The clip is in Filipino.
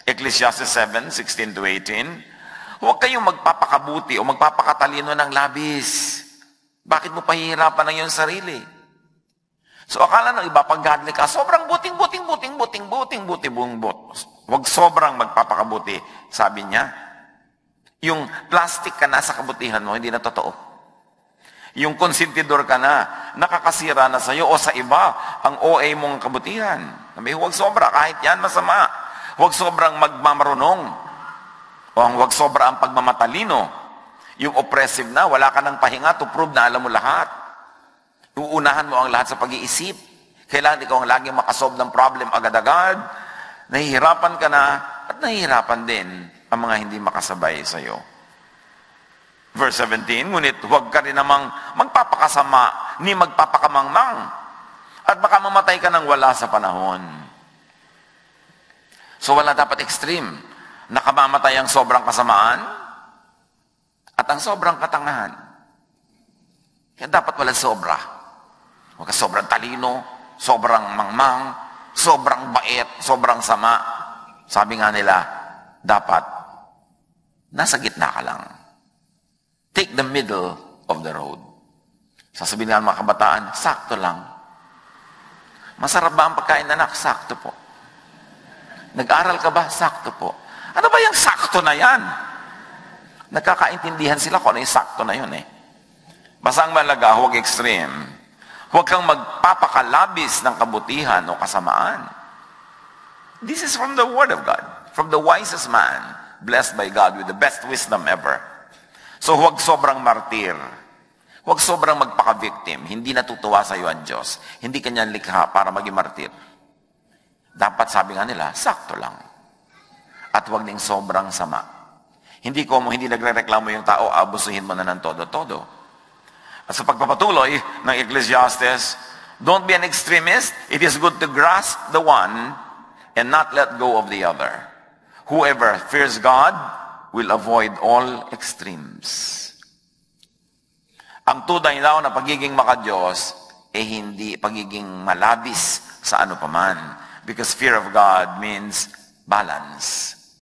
Ecclesiastes 7:16-18, huwag kayong magpapakabuti o magpapakatalino ng labis. Bakit mo pahihirapan ang iyong sarili? So akala ng iba, pag godly ka, sobrang buting. Huwag sobrang magpapakabuti. Sabi niya, yung plastic ka na sa kabutihan mo, hindi na totoo. Yung konsentidor ka na, nakakasira na sa'yo o sa iba, ang OA mong kabutihan. Huwag sobra, kahit yan masama. Huwag sobrang magmamarunong. O huwag sobra ang pagmamatalino. Yung oppressive na, wala ka ng pahinga to prove na alam mo lahat. Uunahan mo ang lahat sa pag-iisip. Kailangan ikaw ang laging makasolve ng problem agad-agad. Nahihirapan ka na at nahihirapan din ang mga hindi makasabay sa iyo. Verse 17, ngunit huwag ka rin namang magpapakasama ni magpapakamangmang at baka mamatay ka ng wala sa panahon. So wala dapat extreme. Nakamamatay ang sobrang kasamaan at ang sobrang katangahan. Kaya dapat wala sobra. Huwag ka sobrang talino, sobrang mangmang, sobrang bait, sobrang sama. Sabi nga nila, dapat nasa gitna ka lang. Take the middle of the road. Sasabihin nga mga kabataan, sakto lang. Masarap ba ang pagkain, anak? Sakto po. Nag-aral ka ba? Sakto po. Ano ba yung sakto na yan? Nagkakaintindihan sila kung ano yung sakto na yun eh. Basta ang malaga, huwag extreme. Huwag kang magpapakalabis ng kabutihan o kasamaan. This is from the Word of God. From the wisest man, blessed by God with the best wisdom ever. So huwag sobrang martir. Huwag sobrang magpaka-victim. Hindi natutuwa sa iyo ang Diyos. Hindi kanya likha para maging martir. Dapat sabi nga nila, sakto lang. At huwag ding sobrang sama. Hindi nagre-reklamo yung tao, abusuhin mo na ng todo-todo. At sa pagpapatuloy ng Ecclesiastes, don't be an extremist. It is good to grasp the one and not let go of the other. Whoever fears God will avoid all extremes. Ang tunay daw na pagiging makadiyos hindi pagiging malabis sa ano paman. Because fear of God means balance.